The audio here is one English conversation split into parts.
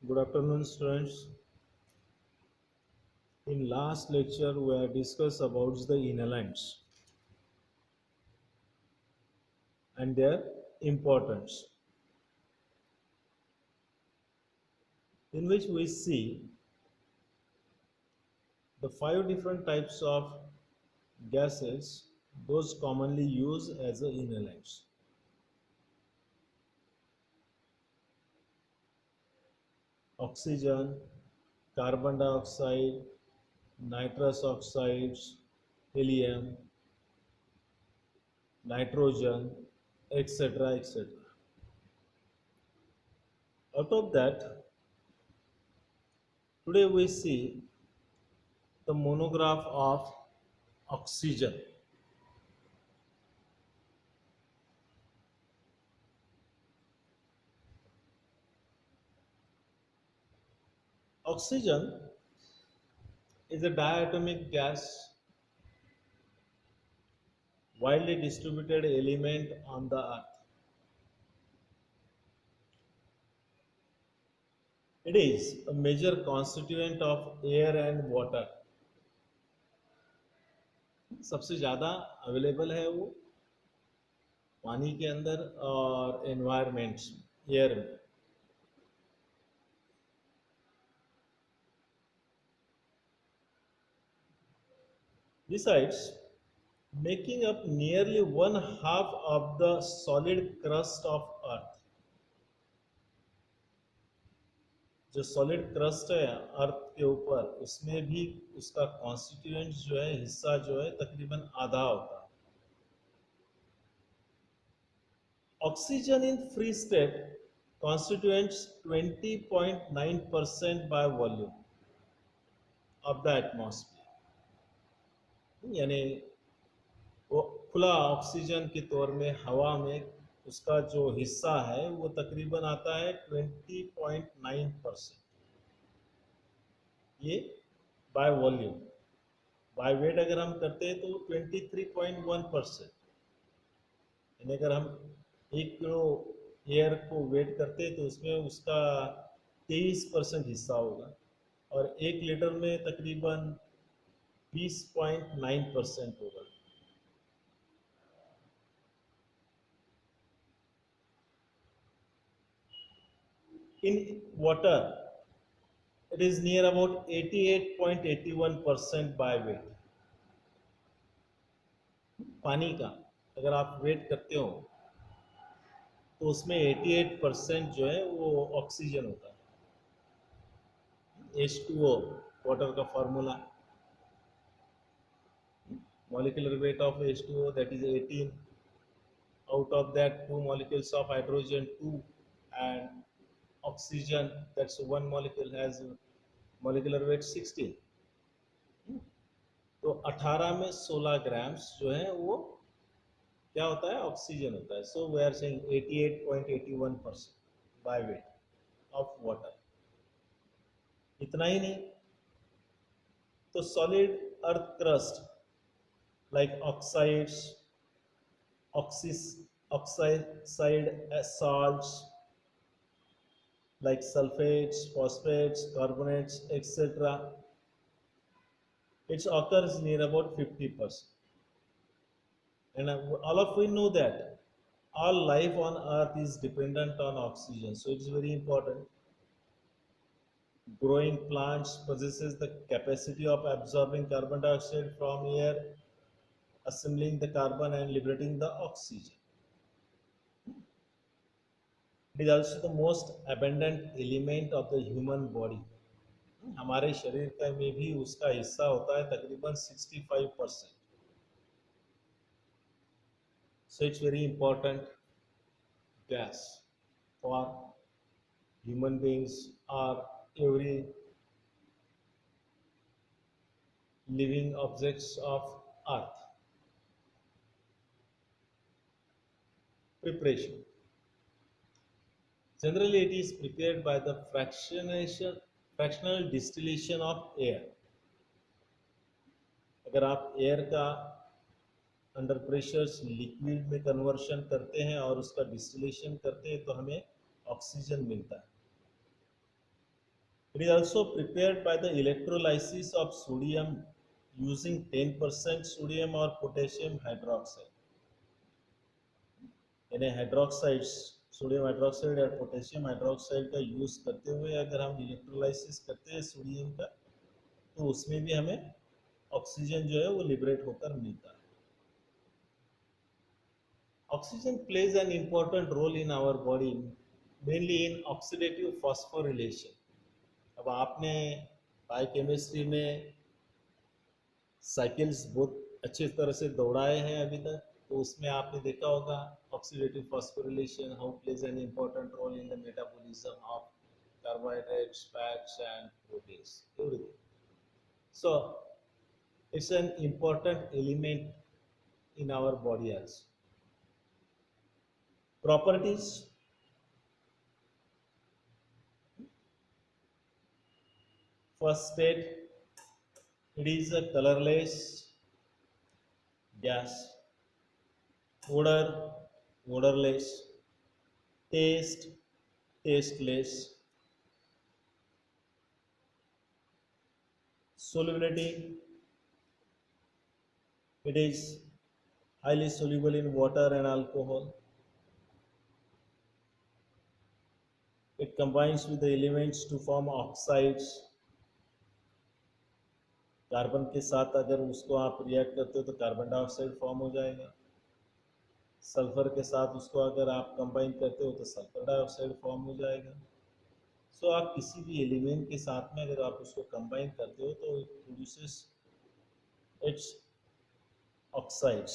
Good afternoon, students. In last lecture, we have discussed about the inhalants and their importance, in which we see the five different types of gases, those commonly used as the inhalants. Oxygen, carbon dioxide, nitrous oxides, helium, nitrogen, etc. etc. Out of that, today we see the monograph of oxygen. Oxygen is a diatomic gas, widely distributed element on the earth. It is a major constituent of air and water. सबसे ज़्यादा available है वो पानी के अंदर और environments air में. Besides, making up nearly one half of the solid crust of earth. जो सॉलिड क्रस्ट है अर्थ के ऊपर उसमें भी उसका कॉन्स्टिट्यूएंट जो है हिस्सा जो है तकरीबन आधा होता है. Oxygen in free state constituents 20.9% by volume of the atmosphere. यानी वो खुला ऑक्सीजन के तौर में हवा में उसका जो हिस्सा है वो तकरीबन आता है 20.9%. ये बाय वॉल्यूम. बाय वेट अगर हम करते हैं तो 23.1%. यानी अगर हम 1 किलो एयर को वेट करते हैं तो उसमें उसका 23% हिस्सा होगा और 1 लीटर में तकरीबन 20.9% होगा. In water, it is near about 88.81% by weight. पानी का अगर आप वेट करते हो तो उसमें 88% जो है वो ऑक्सीजन होता है. H2O वाटर का formula, molecular weight of H2O, that is 18. Out of that, two molecules of hydrogen 2 and oxygen, that's one molecule, has molecular weight 16. तो 18 में 16 ग्राम्स जो है वो क्या होता है ऑक्सीजन होता है. So we are saying 88.81% by weight of water. इतना ही नहीं, तो solid earth crust like oxides, oxide salts like sulfates, phosphates, carbonates, etc. It occurs near about 50%. And all of we know that all life on earth is dependent on oxygen, so it's very important. Growing plants possesses the capacity of absorbing carbon dioxide from air, assembling the carbon and liberating the oxygen. It is also the most abundant element of the human body. हमारे शरीर का में भी उसका हिस्सा होता है तकरीबन 65%. So it's very important gas for human beings or every living objects of earth. Preparation. Generally, it is prepared by the fractional distillation of air. अगर आप एयर का अंडर प्रेशर लिक्विड में कन्वर्शन करते हैं और उसका डिस्टिलेशन करते हैं तो हमें ऑक्सीजन मिलता है. It is also prepared by the electrolysis of sodium using 10% sodium or potassium hydroxide. यानी हाइड्रोक्साइड्स, सोडियम हाइड्रोक्साइड या पोटेशियम हाइड्रोक्साइड का यूज़ करते हुए अगर हम इलेक्ट्रोलाइसिस करते हैं सोडियम का, तो उसमें भी हमें ऑक्सीजन जो है वो लिबरेट होकर मिलता है. Oxygen plays an important role in our body, mainly in oxidative phosphorylation. अब आपने बायोकेमिस्ट्री में साइकिल्स बहुत अच्छी तरह से दौड़ाए हैं अभी तक, तो उसमें आपने देखा होगा oxidative phosphorylation how plays an important role in the metabolism of carbohydrates, fats and proteins, everything. So it's an important element in our body also. Properties: first state, it is a colorless gas. Odor, odorless. Taste, tasteless. Solubility, it is highly soluble in water and alcohol. It combines with the elements to form oxides. Carbon के साथ अगर उसको आप react करते हो तो carbon dioxide form हो जाएगा. सल्फर के साथ उसको अगर आप कंबाइन करते हो तो सल्फर डाइऑक्साइड फॉर्म हो जाएगा. सो आप किसी भी एलिमेंट के साथ में अगर आप उसको कंबाइन करते हो तो it produces it's oxides.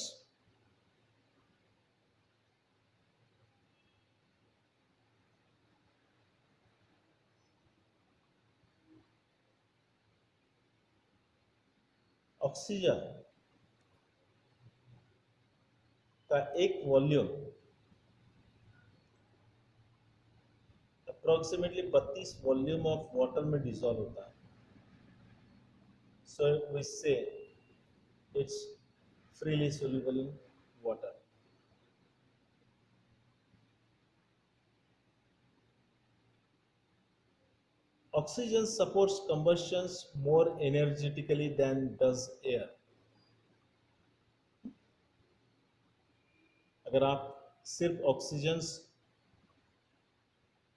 Oxygen का एक volume approximately 32 volume of water में डिसॉल्व होता है. सो वी से it's freely soluble in water. Oxygen supports combustions more energetically than does air. अगर आप सिर्फ ऑक्सीजन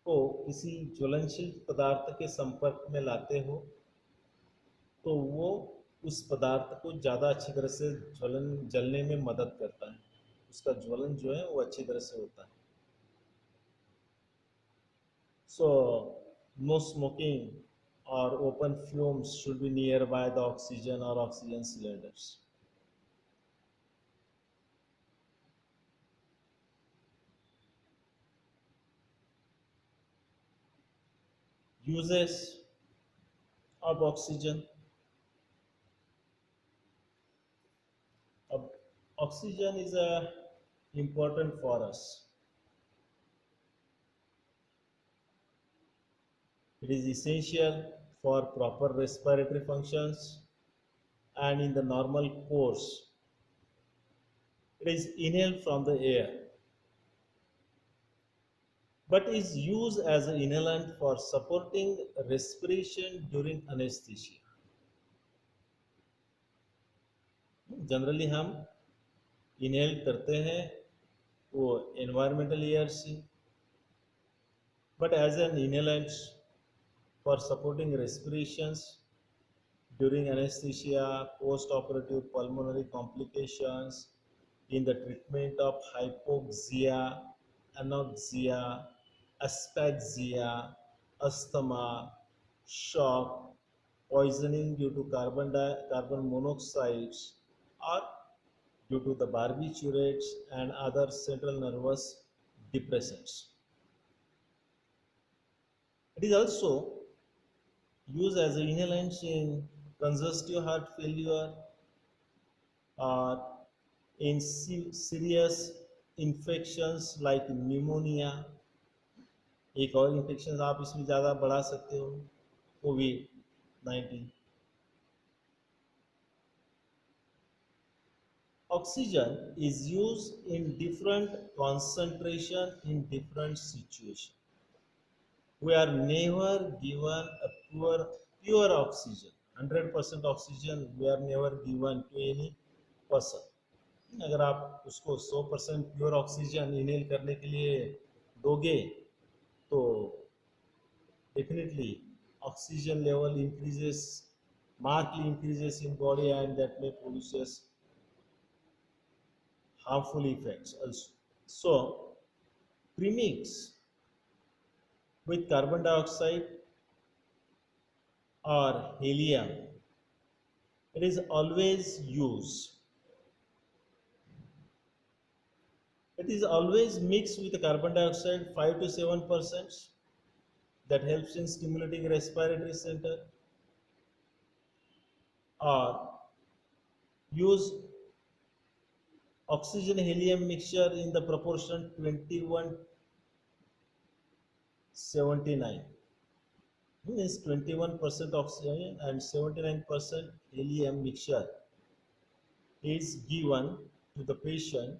को किसी ज्वलनशील पदार्थ के संपर्क में लाते हो तो वो उस पदार्थ को ज़्यादा अच्छी तरह से जलने में मदद करता है. उसका ज्वलन जो है वो अच्छी तरह से होता है. So no smoking or open fumes should be nearby the oxygen or oxygen cylinders. Uses of oxygen. Oxygen is important for us. It is essential for proper respiratory functions and in the normal course. It is inhaled from the air, but is used as an inhalant for supporting respiration during anesthesia. Generally हम inhale करते हैं वो environmental air से, but as an inhalant for supporting respirations during anesthesia, post-operative pulmonary complications, in the treatment of hypoxia, anoxia, asphyxia, asthma, shock, poisoning due to carbon monoxides, or due to the barbiturates and other central nervous depressants. It is also used as an inhalant in congestive heart failure or in serious infections like pneumonia. एक और infection आप इसमें ज़्यादा बढ़ा सकते हो, कोविड-19. Oxygen is used in different concentration in different situations. We are never given a pure oxygen. 100% oxygen we are never given to any person. अगर आप उसको 100% प्योर ऑक्सीजन इनहेल करने के लिए दोगे तो definitely oxygen level increases, markedly increases in body, and that may produces harmful effects also. So premix with carbon dioxide or helium, it is always used. It is always mixed with carbon dioxide 5 to 7%, that helps in stimulating respiratory center, or use oxygen helium mixture in the proportion 21-79. Means 21% oxygen and 79% helium mixture is given to the patient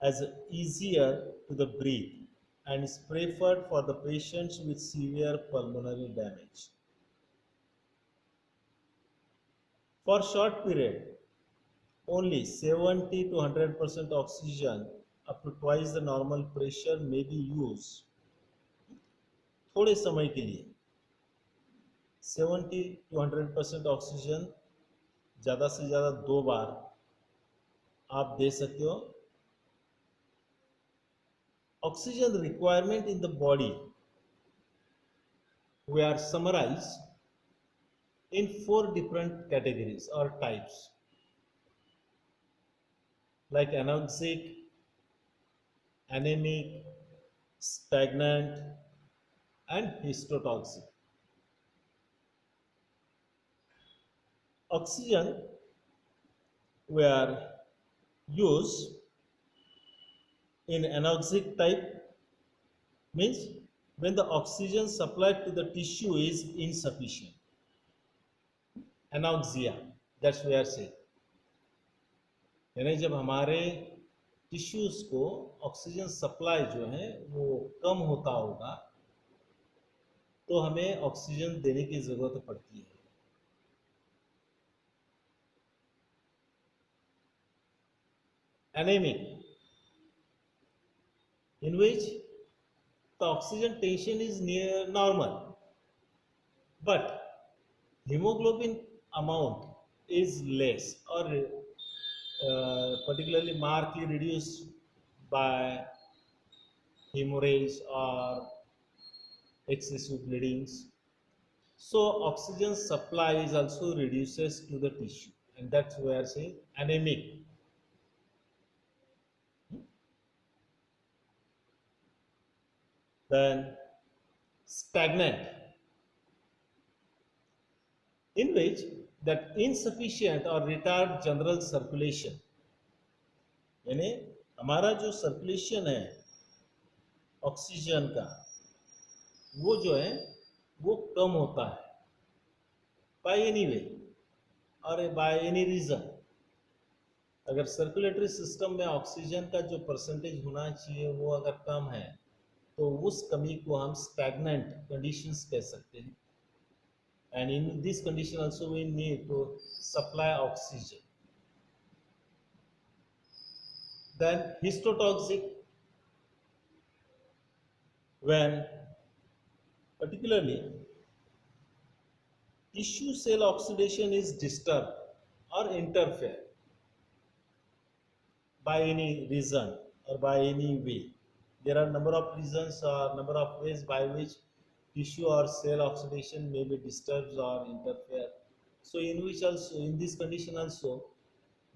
as easier to the breathe and is preferred for the patients with severe pulmonary damage. For short period, only 70 to 100% oxygen up to twice the normal pressure may be used. थोड़े समय के लिए 70 to 100% oxygen ज़्यादा से ज़्यादा 2 बार आप दे सकते हो. Oxygen requirement in the body we are summarized in 4 different categories or types, like anoxic, anemic, stagnant, and histotoxic. Oxygen were used in anoxic type, means when the oxygen supplied to the tissue is insufficient. Anoxia, that's we are saying. यानी जब हमारे tissues को oxygen supply जो है वो कम होता होगा तो हमें ऑक्सीजन देने की जरूरत पड़ती है. Anemic, in which the oxygen tension is near normal, but hemoglobin amount is less or particularly markedly reduced by hemorrhage or excessive bleedings. So oxygen supply is also reduces to the tissue, and that's where I say anemic. Then stagnant, in which that insufficient or retarded general circulation, यानी हमारा जो circulation है oxygen का वो जो है वो कम होता है बाय एनी वे और बाय एनी रीजन. अगर सर्कुलेटरी सिस्टम में ऑक्सीजन का जो परसेंटेज होना चाहिए वो अगर कम है तो उस कमी को हम स्टैग्नेंट कंडीशंस कह सकते हैं. And in this condition also we need to supply oxygen. Then histotoxic, when particularly tissue cell oxidation is disturbed or interfere by any reason or by any way. There are number of reasons or number of ways by which tissue or cell oxidation may be disturbed or interfere. So in which also, in this condition also,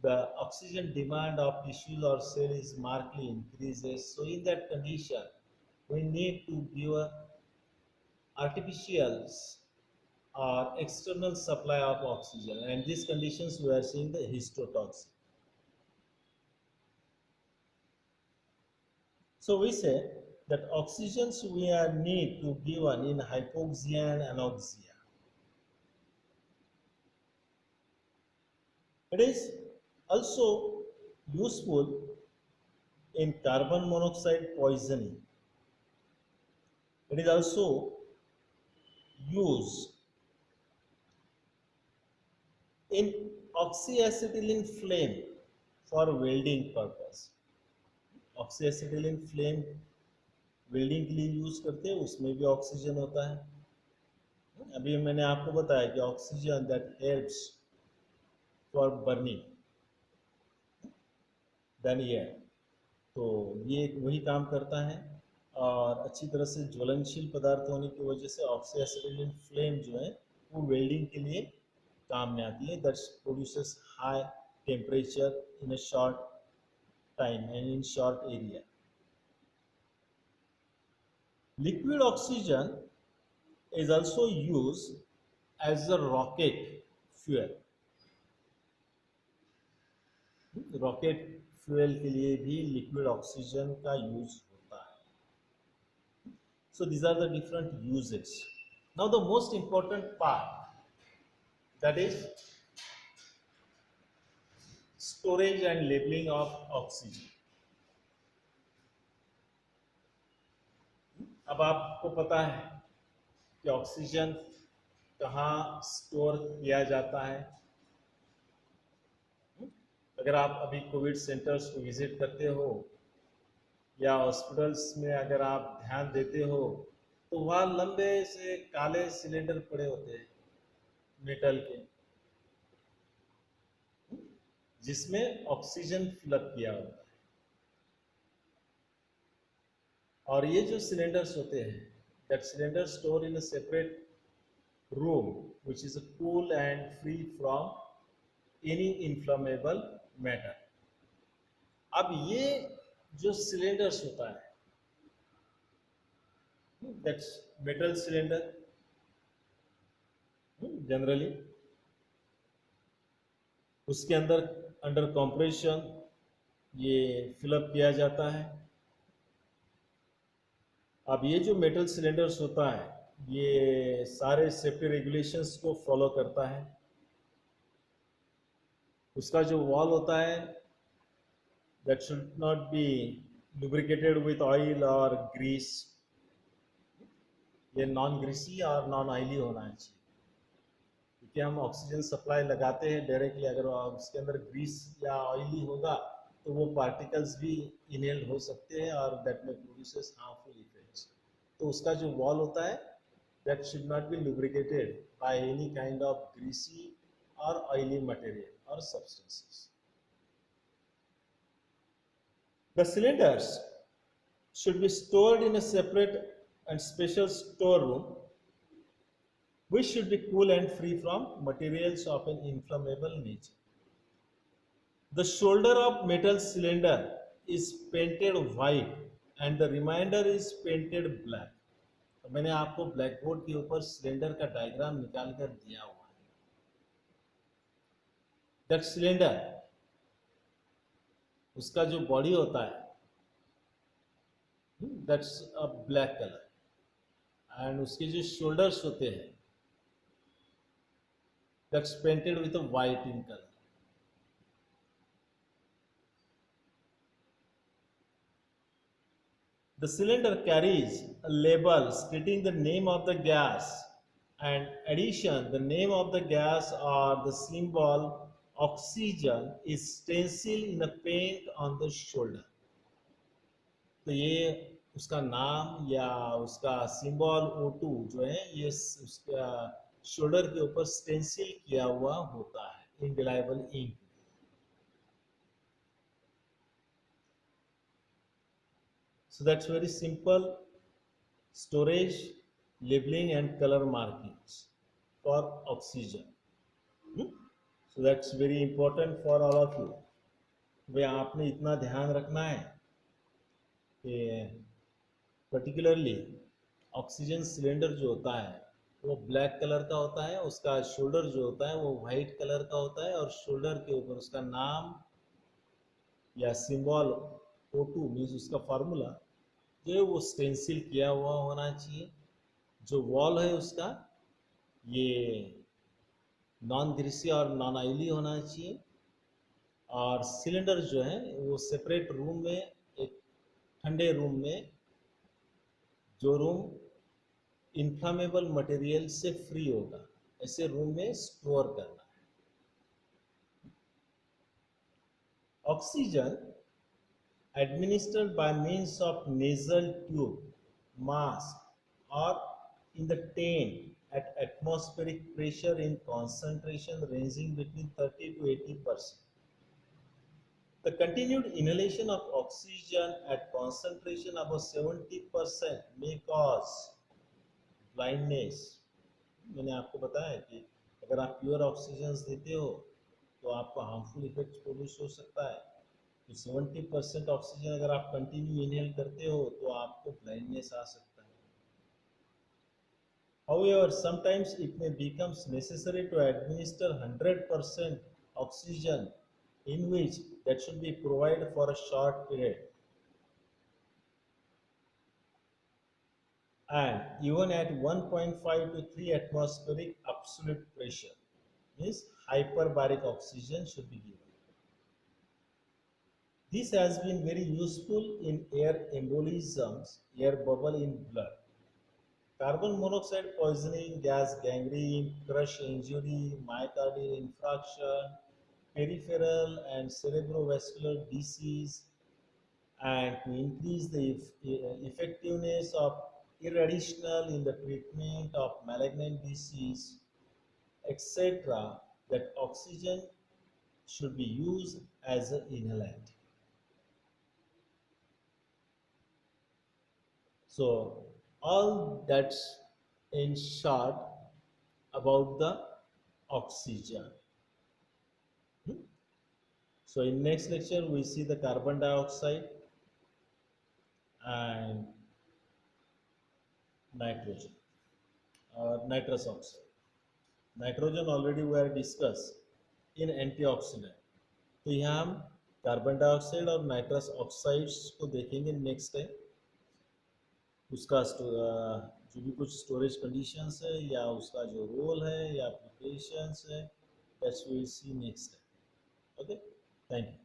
the oxygen demand of tissues or cell is markedly increases. So in that condition, we need to give a artificial or external supply of oxygen. And these conditions we are seeing the histotoxic. So we say that oxygens we are need to given in hypoxia and anoxia. It is also useful in carbon monoxide poisoning. It is also use in oxyacetylene flame for welding purpose. Oxyacetylene flame welding के लिए use करते हैं, उसमें भी oxygen होता है। अभी मैंने आपको बताया कि oxygen that helps for burning then air, तो ये वही काम करता है। और अच्छी तरह से ज्वलनशील पदार्थ होने की वजह से ऑक्सीएसिटिलीन फ्लेम जो है वो वेल्डिंग के लिए काम में आती है। That produces high temperature in a short time and in short area. Liquid oxygen is also used as a rocket fuel। Rocket fuel के लिए भी लिक्विड ऑक्सीजन का यूज होता है। So these are the different uses. Now the most important part, that is storage and labeling of oxygen। अब आपको पता है कि ऑक्सीजन कहाँ स्टोर किया जाता है। अगर आप अभी कोविड सेंटर्स को विजिट करते हो या हॉस्पिटल्स में अगर आप ध्यान देते हो तो वहाँ लंबे से काले सिलेंडर पड़े होते हैं मेटल के, जिसमें ऑक्सीजन फिलअप किया होता है। और ये जो सिलेंडर्स होते हैं, that cylinder store in a separate room which is cool and free from any inflammable matter। अब ये जो सिलेंडर्स होता है, दैट्स मेटल सिलेंडर जनरली, उसके अंदर अंडर कंप्रेशन ये फिलअप किया जाता है। अब ये जो मेटल सिलेंडर्स होता है ये सारे सेफ्टी रेगुलेशंस को फॉलो करता है। उसका जो वॉल होता है that should not be lubricated with oil और ग्रीस। ये नॉन ग्रीसी और नॉन ऑयली होना चाहिए, क्योंकि हम ऑक्सीजन सप्लाई लगाते हैं डायरेक्टली, अगर उसके अंदर ग्रीस या ऑयली होगा तो वो पार्टिकल्स भी इनहेल्ड हो सकते हैं और दैट में प्रोड्यूसेस हार्मफुल इफेक्ट्स। तो उसका जो वॉल होता है that should not be lubricated by any kind of greasy or oily material or substances। The cylinders should be stored in a separate and special storeroom which should be cool and free from materials of an inflammable nature। The shoulder of metal cylinder is painted white and the remainder is painted black। तो मैंने आपको black board के ऊपर cylinder का diagram निकाल कर दिया हुआ है। दैट सिलेंडर, उसका जो बॉडी होता है that's a black colour and उसके जो शोल्डर्स होते हैं that's painted with a white in colour. The cylinder carries a label stating the name of the gas and addition the name of the gas or the symbol oxygen is stenciled in a paint on the shoulder। तो ये उसका नाम या उसका symbol O2 जो है ये उसका शोल्डर के ऊपर स्टेंसिल किया हुआ होता है इंडिलाइबल ink. So that's very simple storage, labeling and color markings for oxygen। So that's very important for all of you। वे आपने इतना ध्यान रखना है कि पर्टिकुलरली ऑक्सीजन सिलेंडर जो होता है वो ब्लैक कलर का होता है, उसका शोल्डर जो होता है वो वाइट कलर का होता है और शोल्डर के ऊपर उसका नाम या सिंबल O2 मीन्स उसका फार्मूला जो है वो स्टेंसिल किया हुआ होना चाहिए। जो वॉल है उसका ये नॉन ग्रीसी और नॉन ऑयली होना चाहिए और सिलेंडर जो है वो सेपरेट रूम में, एक ठंडे रूम में, जो रूम इन्फ्लामेबल मटेरियल से फ्री होगा, ऐसे रूम में स्टोर करना है। Oxygen administered by means of nasal tube, mask, or in the tank at atmospheric pressure in concentration ranging between 30 to 80%. The continued inhalation of oxygen at concentration above 70% may cause blindness. मैंने आपको बताया कि अगर आप pure oxygen देते हो तो आपको हार्मफुल इफेक्ट प्रोड्यूस हो सकता है। तो 70% ऑक्सीजन अगर आप कंटिन्यू इनहेल करते हो तो आपको ब्लाइंडनेस आ सकता है। However, sometimes it may becomes necessary to administer 100% oxygen, in which that should be provided for a short period. And even at 1.5 to 3 atmospheric absolute pressure, means hyperbaric oxygen should be given. This has been very useful in air embolisms, air bubble in blood. Carbon monoxide poisoning, gas gangrene, crush injury, myocardial infarction, peripheral and cerebrovascular disease, and to increase the effectiveness of irraditional in the treatment of malignant disease, etc., that oxygen should be used as an inhalant. So all that's in short about the oxygen. Hmm? So in next lecture we see the carbon dioxide and nitrogen or nitrous oxide. Nitrogen already we are discussed in antioxidant. तो यहाँ हम carbon dioxide और nitrous oxides को देखेंगे next time. उसका जो भी कुछ स्टोरेज कंडीशंस है या उसका जो रोल है या एप्लीकेशंस है, that's we will see next time. Okay, thank you.